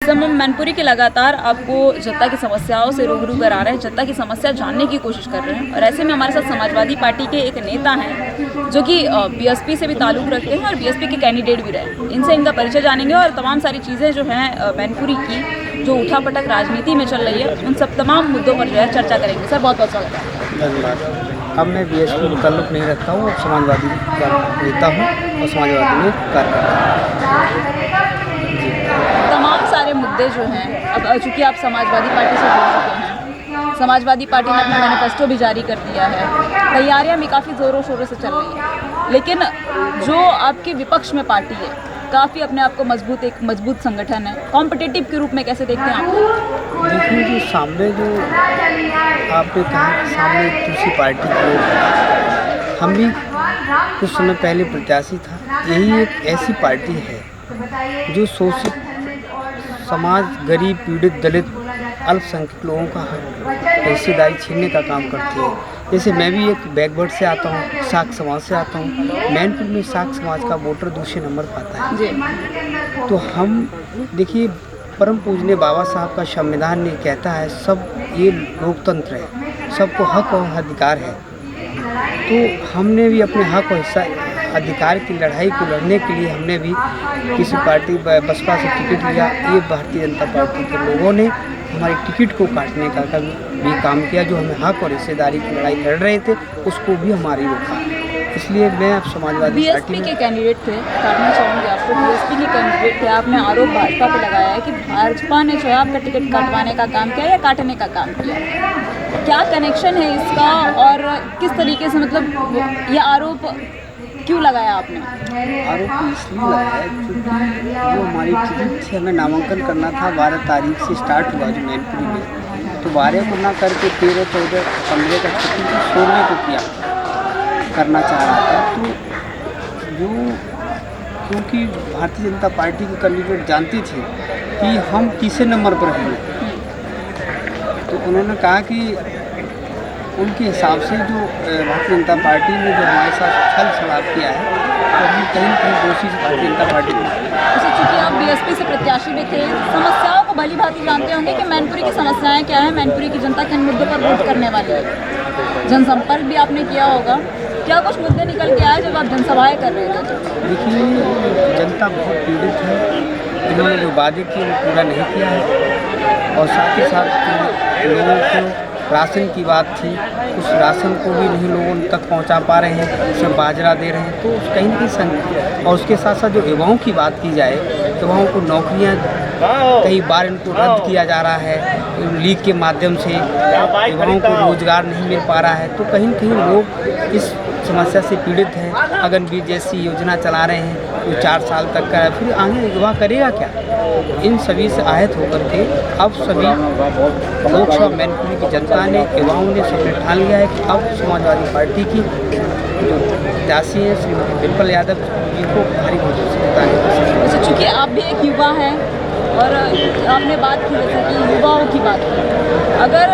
समय मैनपुरी के लगातार आपको जनता की समस्याओं से रूबरू करा रहे हैं, जनता की समस्या जानने की कोशिश कर रहे हैं। और ऐसे में हमारे साथ समाजवादी पार्टी के एक नेता हैं जो कि बीएसपी से भी ताल्लुक़ रखते हैं और बीएसपी के कैंडिडेट भी रहे। इनसे इनका परिचय जानेंगे और तमाम सारी चीज़ें जो हैं मैनपुरी की जो उठापटक राजनीति में चल रही है उन सब तमाम मुद्दों पर जो है चर्चा करेंगे। सर बहुत बहुत स्वागत है। धन्यवाद। अब मैं बीएसपी में ताल्लुक़ नहीं रखता हूँ, समाजवादी का नेता हूँ और समाजवादी में कार्य करता हूँ। तमाम सारे मुद्दे जो हैं, अब चूँकि आप समाजवादी पार्टी से जुड़ चुके हैं, समाजवादी पार्टी ने अपना मैनिफेस्टो भी जारी कर दिया है, तैयारियां भी काफ़ी ज़ोरों शोरों से चल रही हैं, लेकिन जो आपके विपक्ष में पार्टी है काफ़ी अपने आप को एक मजबूत संगठन है, कॉम्पिटिटिव के रूप में कैसे देखते हैं आप? देखिए, जो सामने जो आपने कहा कि सामने एक दूसरी पार्टी की, हम भी कुछ समय पहले प्रत्याशी था। यही एक ऐसी पार्टी है जो शोषित समाज, गरीब, पीड़ित, दलित, अल्पसंख्यक लोगों का हिस्सेदारी छीनने का काम करती है। जैसे मैं भी एक बैकवर्ड से आता हूँ, साख समाज से आता हूँ। मैनपुर में साख समाज का वोटर दूसरे नंबर पाता है। तो हम देखिए, परम पूजनीय बाबा साहब का संविधान ने कहता है सब ये लोकतंत्र है, सबको हक और अधिकार है। तो हमने भी अपने हक और हिस्सा अधिकार की लड़ाई को लड़ने के लिए हमने भी किसी पार्टी बसपा से टिकट लिया। ये भारतीय जनता पार्टी के लोगों ने हमारे टिकट को काटने का भी काम किया। जो हमें हक और हिस्सेदारी की लड़ाई लड़ रहे थे उसको भी हमारी रोका। इसलिए मैं अब समाजवादी पार्टी बीएसपी के कैंडिडेट थे, काटना चाहूँगी आपको। बीएसपी के कैंडिडेट थे, आपने आरोप भाजपा पे लगाया है कि भाजपा ने जो है आपका टिकट कटवाने का काम किया या काटने का काम किया। क्या कनेक्शन है इसका और किस तरीके से, मतलब ये आरोप क्यों लगाया आपने? आरोप इसलिए लगाया क्योंकि जो हमारी टिकट थी, हमें नामांकन करना था 12 तारीख से स्टार्ट हुआ जो मैनपुरी में, तो 12 को ना करके 13, 14, 15 का टिकट 16 को किया करना चाह रहा था। तो जो क्योंकि भारतीय जनता पार्टी के कैंडिडेट जानते थे कि हम तीसरे नंबर पर हैं, तो उन्होंने कहा कि उनके हिसाब से जो भारतीय जनता पार्टी ने जो हमारे साथ छल छलाप किया है, तो हम कहीं न कहीं दोषी भारतीय जनता पार्टी में। अच्छा, चूँकि आप बीएसपी से प्रत्याशी भी थे, समस्याओं को भली भांति जानते होंगे कि मैनपुरी की समस्याएं क्या है, मैनपुरी की जनता किन मुद्दों पर वोट करने वाली है। जनसंपर्क भी आपने किया होगा, क्या कुछ मुद्दे निकल के आए जब आप जनसभाएँ कर रहे थे? देखिए, जनता बहुत पीड़ित है। इन्होंने जो वादे किए वो पूरा नहीं किया है और साथ ही साथ लोगों को राशन की बात थी, उस राशन को भी नहीं लोगों तक पहुंचा पा रहे हैं, उसमें बाजरा दे रहे हैं। तो कहीं न कहीं और उसके साथ साथ जो युवाओं की बात की जाए, युवाओं को नौकरियां कई बार इनको रद्द किया जा रहा है, लीग के माध्यम से युवाओं को रोजगार नहीं मिल पा रहा है। तो कहीं न कहीं लोग इस समस्या से पीड़ित हैं। अगनबीर जैसी योजना चला रहे हैं जो 4 साल तक का है, फिर आगे युवा करेगा क्या? इन सभी से आहत होकर के अब सभी लोकसभा मैनपुरी की जनता ने, युवाओं ने सबने ठान लिया है कि अब समाजवादी पार्टी की जो प्रत्याशी हैं श्रीमती डिम्पल यादव जी को भारी वोटों से जिताने की कोशिश है। अच्छा, चूँकि आप भी एक युवा हैं और आपने बात की जैसे कि युवाओं की बात की, अगर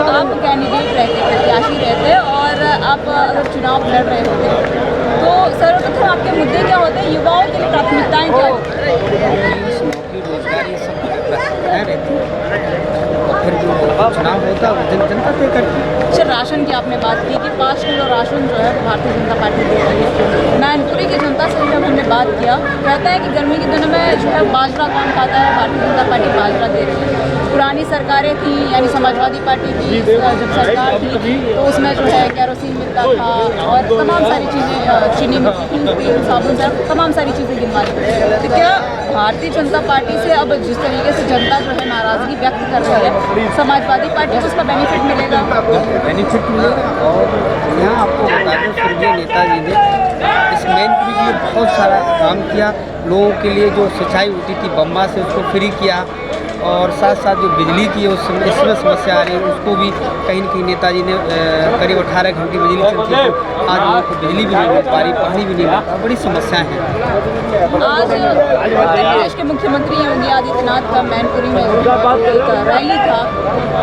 आप कैंडिडेट रहते, प्रत्याशी रहते और आप अगर चुनाव लड़ रहे होते तो सर्वप्रथम आपके मुद्दे क्या होते हैं, युवाओं के लिए प्राथमिकताएं क्या होती हैं? नौकरी, रोजगार, ये सब प्राथमिकताएं रहती हैं और फिर जो चुनाव होता है वो जनता तय करती है। अच्छा, राशन की आपने बात की कि 5 किलो राशन जो है भारतीय जनता पार्टी दे रही है। मैनपुरी की जनता से जब हमने बात किया, कहता है कि गर्मी के दिनों में जो है बाजरा कौन खाता है, भारतीय जनता पार्टी बाजरा दे रही है। पुरानी सरकारें थी, यानी समाजवादी पार्टी की जब सरकार थी तो उसमें जो है केरोसिन मिलता था और तमाम सारी चीज़ें, चीनी मिलती थी, तेल, साबुन से तमाम सारी चीज़ें गिनवा दी। तो क्या भारतीय जनता पार्टी से अब जिस तरीके से जनता जो है नाराज़गी व्यक्त कर रही है, समाजवादी पार्टी को उसका बेनिफिट मिलेगा? बेनिफिट मिलेगा। और यहाँ आपको बता दें, स्वर्गीय नेताजी ने इस मैनपुरी के लिए बहुत सारा काम किया। लोगों के लिए जो सिंचाई होती थी बम्बा से, उसको फ्री किया। और साथ साथ जो बिजली की इसमें समस्या आ रही है उसको भी कहीं न कहीं नेताजी ने करीब 18 घंटे बिजली चलती है, तो आज लोगों को बिजली भी नहीं मिल पा रही, पानी भी नहीं मिल पा, बड़ी समस्याएं हैं। आज उत्तर प्रदेश के मुख्यमंत्री योगी आदित्यनाथ का मैनपुरी में एक रैली था,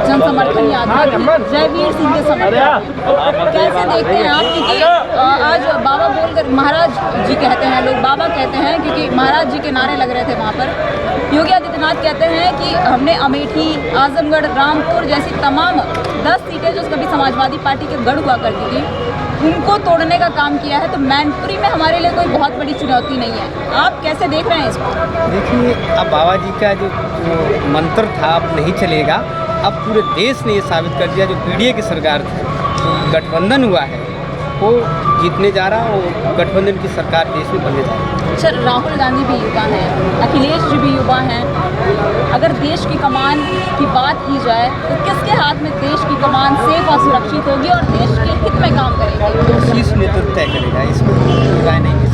जन समर्थन यात्रा थी जयवीर सिंह के समर्थन। कैसे देखते हैं आप, क्योंकि आज बाबा बोलकर महाराज जी कहते हैं, लोग बाबा कहते हैं क्योंकि महाराज जी के नारे लग रहे थे वहाँ पर। योगी आदित्यनाथ कहते हैं कि हमने अमेठी, आजमगढ़, रामपुर जैसी तमाम 10 सीटें जो कभी समाजवादी पार्टी के गढ़ हुआ करती थी उनको तोड़ने का काम किया है, तो मैनपुरी में हमारे लिए कोई बहुत बड़ी चुनौती नहीं है। आप कैसे देख रहे हैं इसको? देखिए, अब बाबा जी का जो मंत्र था अब नहीं चलेगा। अब पूरे देश ने ये साबित कर दिया, जो पीडीए की सरकार थी, जो गठबंधन हुआ है वो जीतने जा रहा है, और गठबंधन की सरकार देश में बनने जा रही है। सर, राहुल गांधी भी युवा हैं, अखिलेश जी भी युवा हैं। अगर देश की कमान की बात की जाए तो किसके हाथ में देश की कमान सेफ और सुरक्षित होगी और देश के हित में काम करेगी? शीर्ष नेतृत्व तय करेगा, इसमें राय नहीं है।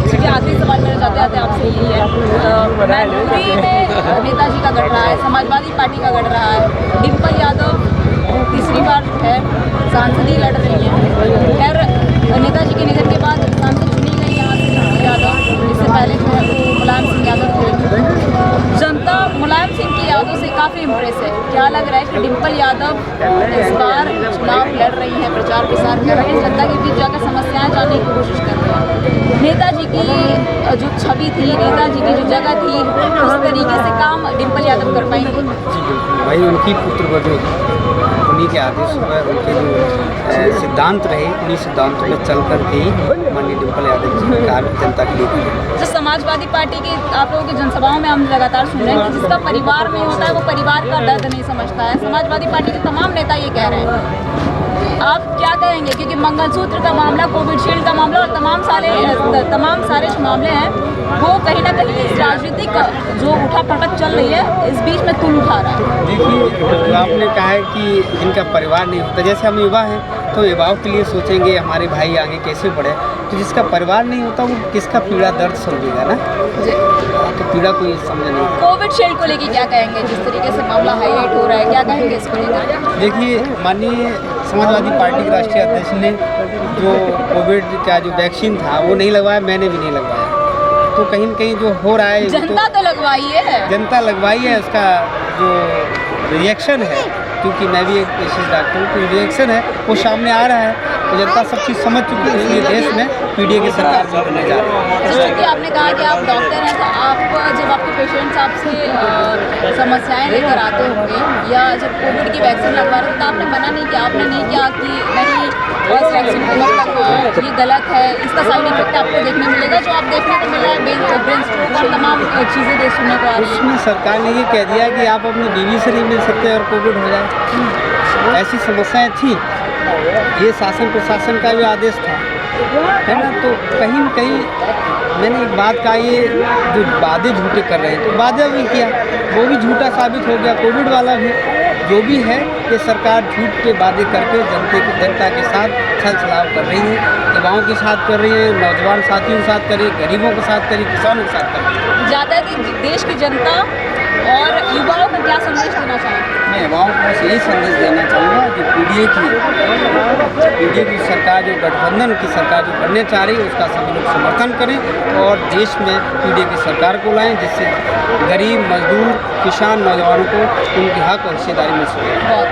चलिए, आखिरी सवाल मेरा जाते आते आपसे यही है, मैनपुरी में नेताजी का गढ़ रहा है, समाजवादी पार्टी का गढ़ रहा है, डिम्पल यादव तीसरी बार है सांसदी लड़ रही है। खैर, नेताजी के निधन के बाद सांसद चुनी गई यहाँ से डिम्पल यादव, इससे पहले जो है वो मुलायम सिंह यादव थे। जनता मुलायम सिंह की यादों से काफ़ी इम्प्रेस है। क्या लग रहा है कि डिम्पल यादव इस बार चुनाव लड़ रही हैं, प्रचार प्रसार कर रही हैं, जनता के बीच जाकर समस्याएं जानने की कोशिश कर रही हैं? नेताजी की जो छवि थी, नेताजी की जो जगह थी, उस तरीके से काम डिम्पल यादव कर पाएंगे? जी बिल्कुल भाई, उनकी पुत्रवधू, उन्हीं के आदेश पर उनके जो सिद्धांत रहे, उन्हीं सिद्धांतों में चल कर के ही माननीय डिम्पल यादव जी कार्य जनता के लिए किए। जो समाजवादी पार्टी की आप लोगों की जनसभाओं में हम लगातार सुन रहे हैं कि जिसका परिवार नहीं होता है वो परिवार का दर्द नहीं समझता है। समाजवादी पार्टी के तमाम नेता ये कह रहे हैं, आप क्या कहेंगे? क्योंकि मंगलसूत्र का मामला, कोविशील्ड का मामला और तमाम सारे जो मामले हैं वो कहीं ना कहीं इस राजनीतिक जो उठापटक चल रही है इस बीच में तुल उठा रहा है। देखिए, जो आपने कहा है कि इनका परिवार नहीं होता, जैसे हम युवा हैं तो युवाओं के लिए सोचेंगे हमारे भाई आगे कैसे बढ़े, तो जिसका परिवार नहीं होता वो किसका पीड़ा दर्द समझेगा ना, तो पीड़ा कोई समझ नहीं। कोविशील्ड को लेके क्या कहेंगे? जिस तरीके से मामला हाईलाइट हो रहा है, क्या कहेंगे इसको लेकर? देखिए, माननीय समाजवादी पार्टी के राष्ट्रीय अध्यक्ष ने जो कोविड का जो वैक्सीन था वो नहीं लगवाया, मैंने भी नहीं लगवाया, तो कहीं न कहीं जो हो रहा है जनता तो लगवाई है, जनता लगवाई है, उसका जो रिएक्शन है, क्योंकि मैं भी एक पेशेंट डॉक्टर हूँ, तो रिएक्शन है वो सामने आ रहा है, तो जनता सब चीज़ समझ चुकी है, इसलिए देश में पीडीए की सरकार जो बनने जा रही है। क्योंकि आपने कहा कि आप डॉक्टर हैं, तो आप जब आपके पेशेंट्स आपसे समस्याएं लेकर आते होंगे या जब कोविड की वैक्सीन लगवा रहे थे तो आपने मना नहीं किया, आपने नहीं किया कि नहीं फर्स्ट वैक्सीन को मत लगवाओ, ये गलत है, इसका साइड इफेक्ट आपको देखने मिलेगा, जो आप देखने को मिला है ब्रेन स्ट्रोक और तमाम चीज़ें देख सुनने को आ रही उसमें सरकार ने ये कह दिया कि आप अपनी बीवी से नहीं मिल सकते और कोविड हो जाए, ऐसी समस्याएं थी, ये शासन प्रशासन का भी आदेश था, है ना। तो कहीं न कहीं मैंने एक बात कहा, ये जो वादे झूठे कर रहे हैं, तो वादा भी किया, वो भी झूठा साबित हो गया, कोविड वाला भी। जो भी है ये सरकार झूठ के वादे करके जनता के साथ छल छलाव कर रही है, युवाओं के साथ कर रही है, नौजवान साथियों के साथ कर रही है, गरीबों के साथ कर रही है, किसानों के साथ कर रही है। जाता है कि देश की जनता और युवाओं को क्या संदेश देना चाहेंगे? मैं युवाओं को बस यही संदेश देना चाहूँगा, जो पीडीए की सरकार, जो गठबंधन की सरकार जो बनने चाह रही है, उसका सभी लोग समर्थन करें और देश में पीडीए की सरकार को लाएं, जिससे गरीब, मजदूर, किसान, नौजवानों को उनके हक और हिस्सेदारी मिल सके। बहुत